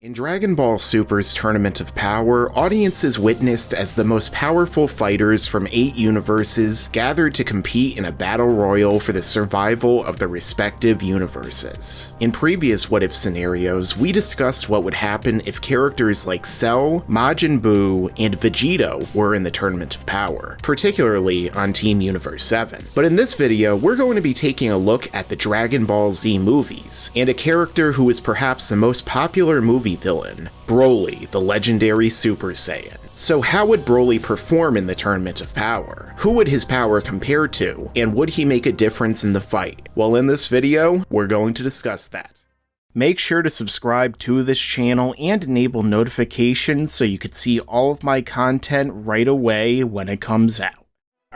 In Dragon Ball Super's Tournament of Power, audiences witnessed as the most powerful fighters from 8 universes gathered to compete in a battle royal for the survival of the respective universes. In previous what-if scenarios, we discussed what would happen if characters like Cell, Majin Buu, and Vegito were in the Tournament of Power, particularly on Team Universe 7. But in this video, we're going to be taking a look at the Dragon Ball Z movies, and a character who is perhaps the most popular movie villain, BROLY, the legendary Super Saiyan. So how would BROLY perform in the Tournament of Power? Who would his power compare to? And would he make a difference in the fight? Well, in this video, we're going to discuss that. Make sure to subscribe to this channel and enable notifications so you could see all of my content right away when it comes out.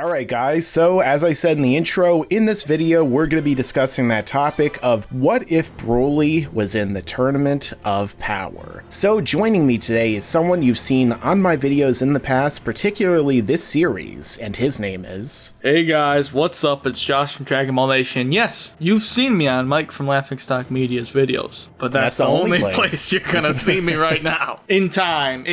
Alright guys, so as I said in the intro, in this video we're going to be discussing that topic of what if BROLY was in the Tournament of Power. So joining me today is someone you've seen on my videos in the past, particularly this series, and his name is... Hey guys, what's up? It's Josh from Dragon Ball Nation. Yes, you've seen me on Mike from Laughingstock Media's videos, but that's the only place you're gonna see me right now. In time,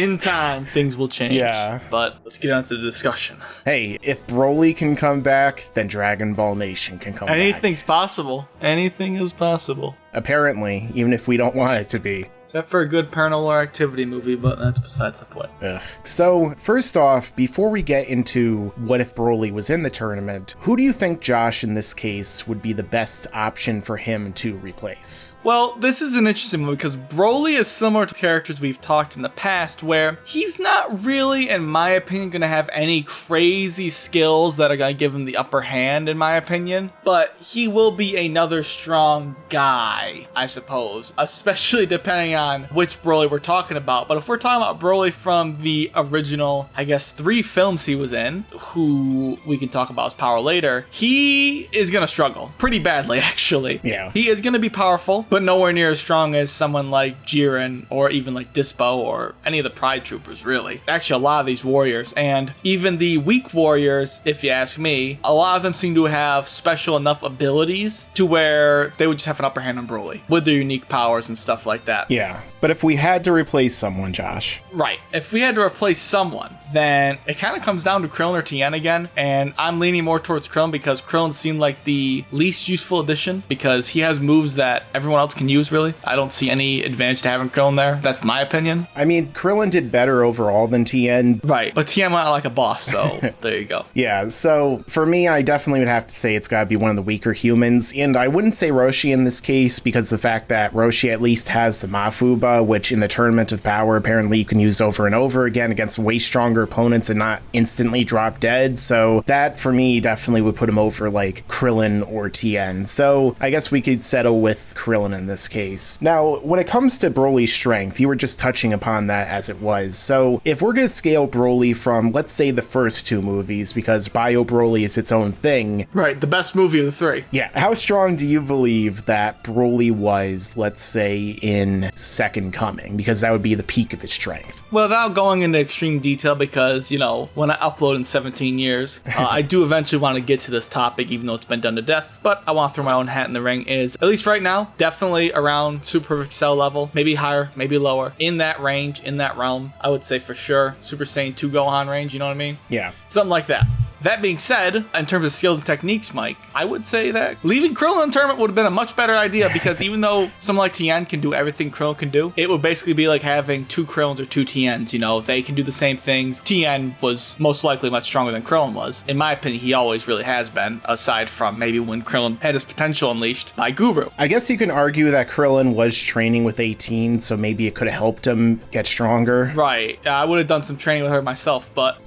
things will change. Yeah. But let's get on to the discussion. Hey, if BROLY can come back, then Dragon Ball Nation can come back. Anything's possible. Anything is possible. Apparently, even if we don't want it to be. Except for a good Paranormal Activity movie, but that's besides the point. Ugh. So, first off, before we get into what if BROLY was in the tournament, who do you think, Josh, in this case, would be the best option for him to replace? Well, this is an interesting one because BROLY is similar to characters we've talked in the past where he's not really, in my opinion, going to have any crazy skills that are going to give him the upper hand, in my opinion, but he will be another strong guy, I suppose, especially depending on which BROLY we're talking about. But if we're talking about BROLY from the original, I guess, 3 films he was in, who we can talk about his power later, he is going to struggle pretty badly, actually. Yeah. He is going to be powerful, but nowhere near as strong as someone like Jiren or even like Dispo or any of the Pride Troopers, really. Actually, a lot of these warriors, and even the weak warriors, if you ask me, a lot of them seem to have special enough abilities to where they would just have an upper hand on BROLY with their unique powers and stuff like that. Yeah, but if we had to replace someone, Josh. Right. If we had to replace someone, then it kind of comes down to Krillin or Tien again, and I'm leaning more towards Krillin because Krillin seemed like the least useful addition because he has moves that everyone else can use, really. I don't see any advantage to having Krillin there. That's my opinion. I mean, Krillin did better overall than Tien. Right, but Tien went out like a boss, so there you go. Yeah, so for me, I definitely would have to say it's got to be one of the weaker humans, and I wouldn't say Roshi in this case because the fact that Roshi at least has the Mafuba, which in the Tournament of Power apparently you can use over and over again against way stronger opponents and not instantly drop dead, so that for me definitely would put him over like Krillin or Tien. So I guess we could settle with Krillin in this case. Now, when it comes to Broly's strength, you were just touching upon that as it was. So if we're going to scale BROLY from, let's say, the first 2 movies, because Bio BROLY is its own thing. Right, the best movie of the 3. Yeah, how strong do you believe that BROLY was, let's say, in Second Coming? Because that would be the peak of its strength. Without going into extreme detail, because, you know, when I upload in 17 years, I do eventually want to get to this topic, even though it's been done to death, but I want to throw my own hat in the ring, is, at least right now, definitely around Super Perfect Cell level, maybe higher, maybe lower, in that range, in that realm, I would say for sure, Super Saiyan 2 Gohan range, you know what I mean? Yeah. Something like that. That being said, in terms of skills and techniques, Mike, I would say that leaving Krillin in the tournament would have been a much better idea because even though someone like Tien can do everything Krillin can do, it would basically be like having 2 Krillins or 2 Tiens, you know, they can do the same things. Tien was most likely much stronger than Krillin was. In my opinion, he always really has been, aside from maybe when Krillin had his potential unleashed by Guru. I guess you can argue that Krillin was training with 18, so maybe it could have helped him get stronger. Right. I would have done some training with her myself, but...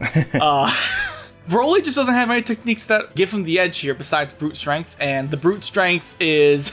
BROLY just doesn't have any techniques that give him the edge here besides brute strength, and the brute strength is,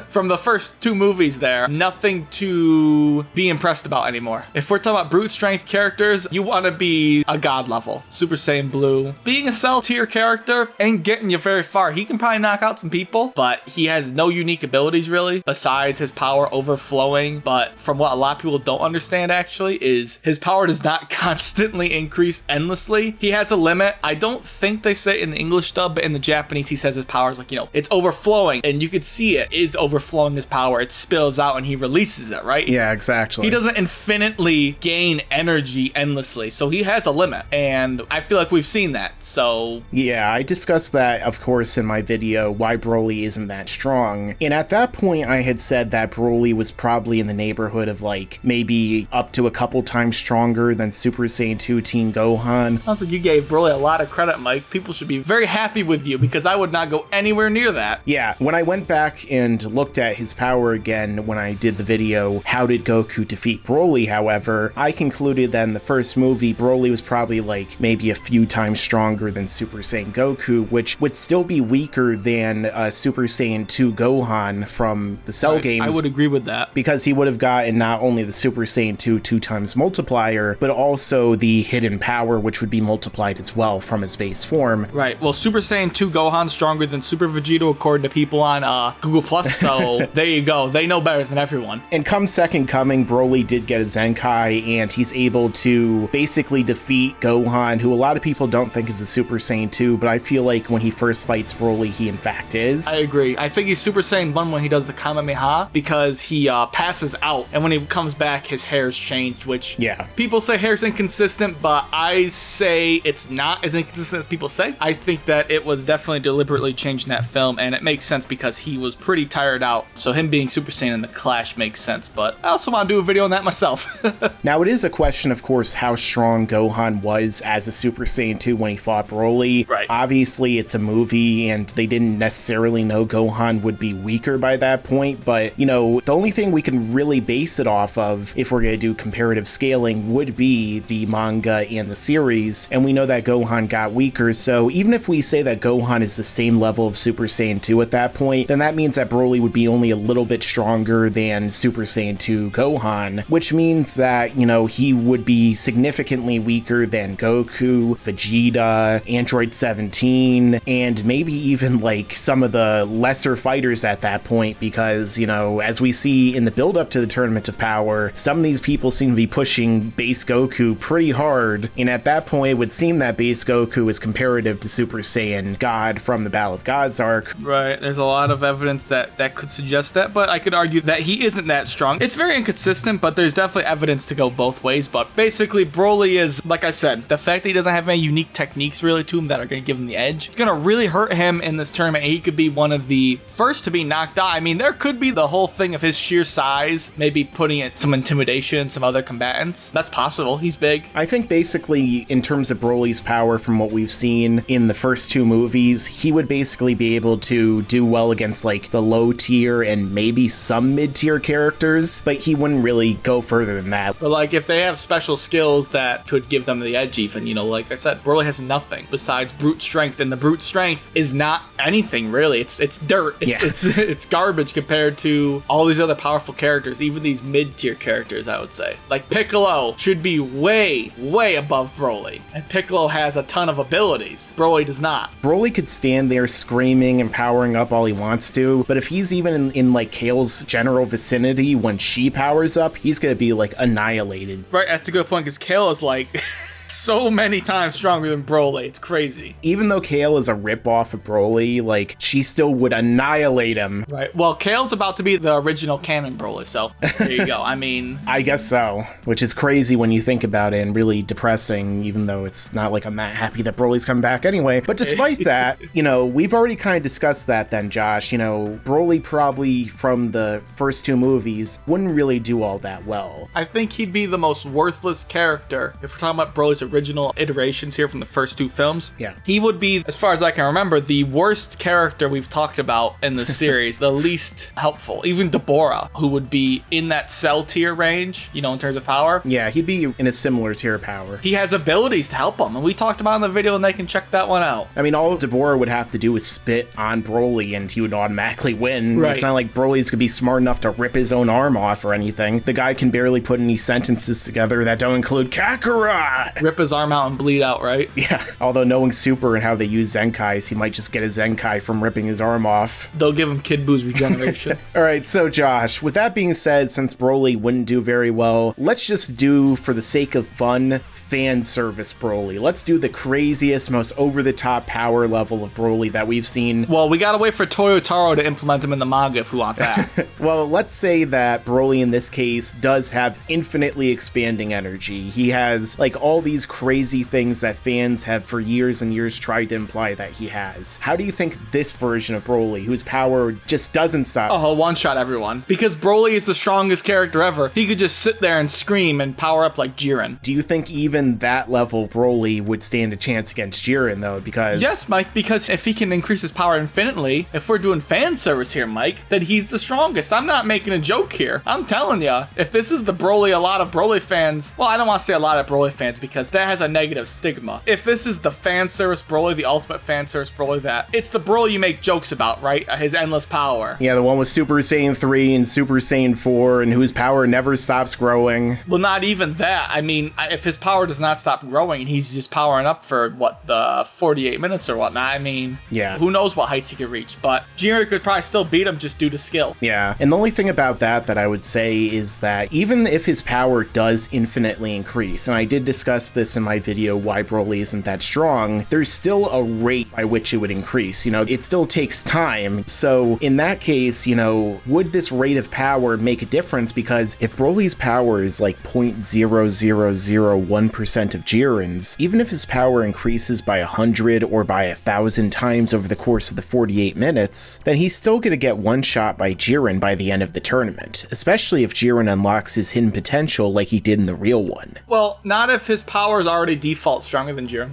from the first 2 movies there, nothing to be impressed about anymore. If we're talking about brute strength characters, you want to be a god level. Super Saiyan Blue. Being a Cell tier character ain't getting you very far. He can probably knock out some people, but he has no unique abilities really, besides his power overflowing. But from what a lot of people don't understand actually, is his power does not constantly increase endlessly. He has a limit. I don't don't think they say it in the English dub, but in the Japanese, he says his power is like, you know, it's overflowing, and you could see it is overflowing his power. It spills out and he releases it, right? Yeah, exactly. He doesn't infinitely gain energy endlessly, so he has a limit, and I feel like we've seen that, so... Yeah, I discussed that, of course, in my video, why Broly isn't that strong, and at that point, I had said that Broly was probably in the neighborhood of, like, maybe up to a couple times stronger than Super Saiyan 2 Teen Gohan. Sounds like you gave Broly a lot of credit, Mike. People should be very happy with you, because I would not go anywhere near that. Yeah, when I went back and looked at his power again when I did the video, How Did Goku Defeat Broly, however, I concluded that in the first movie, Broly was probably like maybe a few times stronger than Super Saiyan Goku, which would still be weaker than Super Saiyan 2 Gohan from the Cell games. I would agree with that. Because he would have gotten not only the Super Saiyan 2 2x multiplier, but also the hidden power, which would be multiplied as well from his base form. Right. Well, Super Saiyan 2 Gohan's stronger than Super Vegeta, according to people on Google+, so there you go. They know better than everyone. And come Second Coming, Broly did get a Zenkai, and he's able to basically defeat Gohan, who a lot of people don't think is a Super Saiyan 2, but I feel like when he first fights Broly, he in fact is. I agree. I think he's Super Saiyan 1 when he does the Kamehameha, because he passes out, and when he comes back, his hair's changed, which people say hair's inconsistent, but I say it's not as inconsistent as people say. I think that it was definitely deliberately changed in that film, and it makes sense because he was pretty tired out, so him being Super Saiyan in the Clash makes sense, but I also want to do a video on that myself. Now, it is a question, of course, how strong Gohan was as a Super Saiyan 2 when he fought Broly. Right. Obviously, it's a movie, and they didn't necessarily know Gohan would be weaker by that point, but, you know, the only thing we can really base it off of, if we're going to do comparative scaling, would be the manga and the series, and we know that Gohan got weaker, so even if we say that Gohan is the same level of Super Saiyan 2 at that point, then that means that Broly would be only a little bit stronger than Super Saiyan 2 Gohan, which means that, you know, he would be significantly weaker than Goku, Vegeta, Android 17, and maybe even like some of the lesser fighters at that point, because, you know, as we see in the build-up to the Tournament of Power, some of these people seem to be pushing base Goku pretty hard, and at that point it would seem that base Goku is comparative to Super Saiyan God from the Battle of Gods arc. Right, there's a lot of evidence that could suggest that, but I could argue that he isn't that strong. It's very inconsistent, but there's definitely evidence to go both ways, but basically Broly is, like I said, the fact that he doesn't have any unique techniques really to him that are going to give him the edge, it's going to really hurt him in this tournament, and he could be one of the first to be knocked out. I mean, there could be the whole thing of his sheer size, maybe putting it some intimidation in some other combatants. That's possible. He's big. I think basically in terms of Broly's power from what we've seen in the first two movies, he would basically be able to do well against like the low tier and maybe some mid-tier characters, but he wouldn't really go further than that. But like if they have special skills that could give them the edge even, you know, like I said, Broly has nothing besides brute strength, and the brute strength is not anything really. It's dirt. It's garbage compared to all these other powerful characters, even these mid-tier characters, I would say. Like Piccolo should be way above Broly, and Piccolo has a ton of abilities. Broly does not. Broly could stand there screaming and powering up all he wants to, but if he's even in like Kale's general vicinity when she powers up, he's gonna be like annihilated. Right, that's a good point, because Kale is like so many times stronger than Broly. It's crazy. Even though Kale is a ripoff of Broly, like, she still would annihilate him. Right. Well, Kale's about to be the original canon Broly, so there you go. I mean... I guess so. Which is crazy when you think about it, and really depressing, even though it's not like I'm that happy that Broly's come back anyway. But despite that, you know, we've already kind of discussed that then, Josh. You know, Broly probably from the first two movies wouldn't really do all that well. I think he'd be the most worthless character if we're talking about Broly's original iterations here from the first two films. Yeah. He would be, as far as I can remember, the worst character we've talked about in the series, the least helpful. Even Deborah, who would be in that Cell tier range, you know, in terms of power. Yeah, he'd be in a similar tier of power. He has abilities to help him, and we talked about in the video, and they can check that one out. I mean, all Deborah would have to do is spit on Broly, and he would automatically win. Right. It's not like Broly's gonna be smart enough to rip his own arm off or anything. The guy can barely put any sentences together that don't include Kakarot. rip his arm out and bleed out, right? Yeah, although knowing Super and how they use Zenkais, he might just get a Zenkai from ripping his arm off. They'll give him Kid Boo's regeneration. All right, so Josh, with that being said, since Broly wouldn't do very well, let's just do, for the sake of fun, fan service Broly. Let's do the craziest, most over-the-top power level of Broly that we've seen. Well, we gotta wait for Toyotaro to implement him in the manga if we want that. Well, let's say that Broly in this case does have infinitely expanding energy. He has like all these crazy things that fans have for years and years tried to imply that he has. How do you think this version of Broly, whose power just doesn't stop? Oh, he'll one-shot everyone. Because Broly is the strongest character ever. He could just sit there and scream and power up like Jiren. Do you think even that level Broly would stand a chance against Jiren, though? Because yes, Mike, because if he can increase his power infinitely, if we're doing fan service here, Mike, then he's the strongest. I'm not making a joke here. I'm telling you, if this is the Broly a lot of Broly fans, well, I don't want to say a lot of Broly fans because that has a negative stigma. If this is the fan service Broly, the ultimate fan service Broly, that it's the Broly you make jokes about, right? His endless power. Yeah, the one with Super Saiyan 3 and Super Saiyan 4 and whose power never stops growing. Well, not even that. I mean, if his power does not stop growing and he's just powering up for, what, the 48 minutes or whatnot, I mean, yeah, who knows what heights he could reach, but Jiren could probably still beat him just due to skill. Yeah, and the only thing about that I would say is that even if his power does infinitely increase, and I did discuss this in my video why Broly isn't that strong, there's still a rate by which it would increase. You know, it still takes time. So in that case, you know, would this rate of power make a difference? Because if Broly's power is like 0.0001% of Jiren's, even if his power increases by 100 or by 1,000 times over the course of the 48 minutes, then he's still gonna get one shot by Jiren by the end of the tournament, especially if Jiren unlocks his hidden potential like he did in the real one. Well, not if his power is already default stronger than Jiren.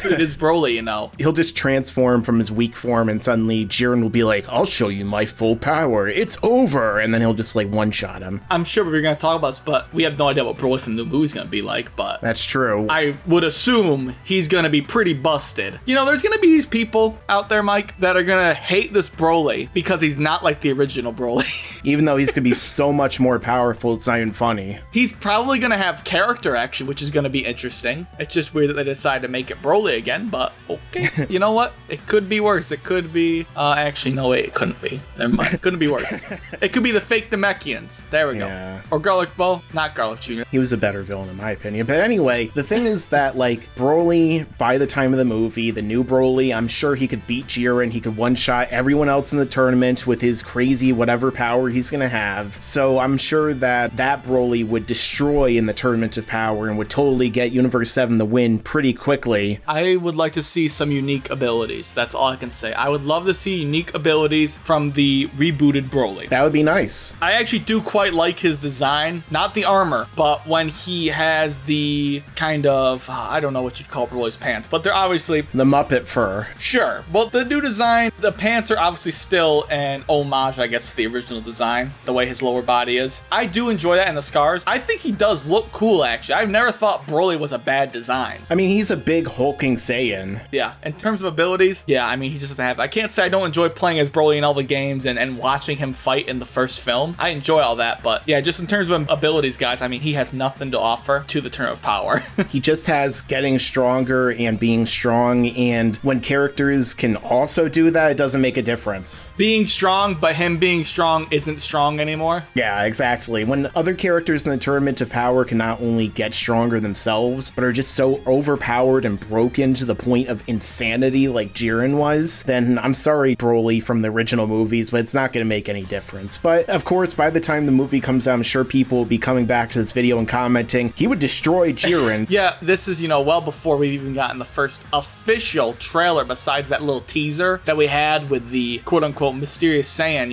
It is Broly, you know. He'll just transform from his weak form and suddenly Jiren will be like, I'll show you my full power, it's over, and then he'll just like one-shot him. I'm sure we're gonna talk about this, but we have no idea what Broly from the movie's gonna be like, but that's true. I would assume he's gonna be pretty busted. You know, there's gonna be these people out there, Mike, that are gonna hate this Broly because he's not like the original Broly. Even though he's gonna be so much more powerful, it's not even funny. He's probably gonna have character action, which is gonna be interesting. It's just weird that they decided to make it Broly again, but okay. You know what? It could be worse. It could be, actually, no, wait, it couldn't be. Never mind. It couldn't be worse. It could be the fake Namekians. There we go. Or Garlic Bow, not Garlic Jr. He was a better villain in my opinion. But anyway, the thing is that like Broly, by the time of the movie, the new Broly, I'm sure he could beat Jiren. He could one-shot everyone else in the tournament with his crazy whatever power he's gonna have. So I'm sure that Broly would destroy in the Tournament of Power and would totally get Universe 7 the win pretty quickly. I would like to see some unique abilities. That's all I can say. I would love to see unique abilities from the rebooted Broly. That would be nice. I actually do quite like his design. Not the armor, but when he has the kind of, I don't know what you'd call Broly's pants, but they're obviously the Muppet fur. Sure. Well, the new design, the pants are obviously still an homage, I guess, to the original design, the way his lower body is. I do enjoy that, and the scars. I think he does look cool, actually. I've never thought Broly was a bad design. I mean, he's a big hulking Saiyan. Yeah, in terms of abilities, yeah, I mean, he just doesn't have, I can't say I don't enjoy playing as Broly in all the games and watching him fight in the first film. I enjoy all that, but yeah, just in terms of abilities, guys, I mean, he has nothing to offer to the Tournament of Power. He just has getting stronger and being strong, and when characters can also do that, it doesn't make a difference. Being strong, but him being strong isn't strong anymore. Yeah, exactly. When other characters in the Tournament of Power can not only get stronger themselves, but are just so overpowered and broken to the point of insanity like Jiren was, then I'm sorry, Broly from the original movies, but it's not going to make any difference. But of course, by the time the movie comes out, I'm sure people will be coming back to this video and commenting, he would destroy Jiren. Yeah, this is, well before we've even gotten the first official trailer besides that little teaser that we had with the quote-unquote mysterious Saiyan,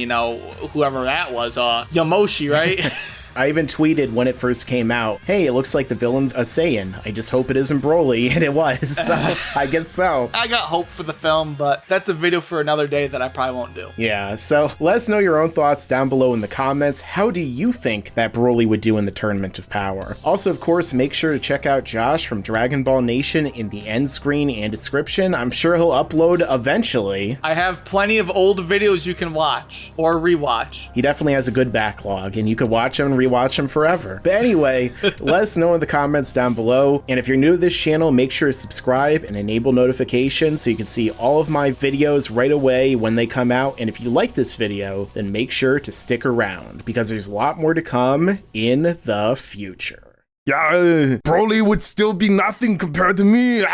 whoever that was, Yamoshi, right? I even tweeted when it first came out, hey, it looks like the villain's a Saiyan. I just hope it isn't Broly, and it was, so I guess so. I got hope for the film, but that's a video for another day that I probably won't do. Yeah, so let us know your own thoughts down below in the comments. How do you think that Broly would do in the Tournament of Power? Also, of course, make sure to check out Josh from Dragon Ball Nation in the end screen and description. I'm sure he'll upload eventually. I have plenty of old videos you can watch or rewatch. He definitely has a good backlog, and you could watch them and rewatch them forever. But anyway, let us know in the comments down below. And if you're new to this channel, make sure to subscribe and enable notifications so you can see all of my videos right away when they come out. And if you like this video, then make sure to stick around because there's a lot more to come in the future. Yeah, Broly would still be nothing compared to me.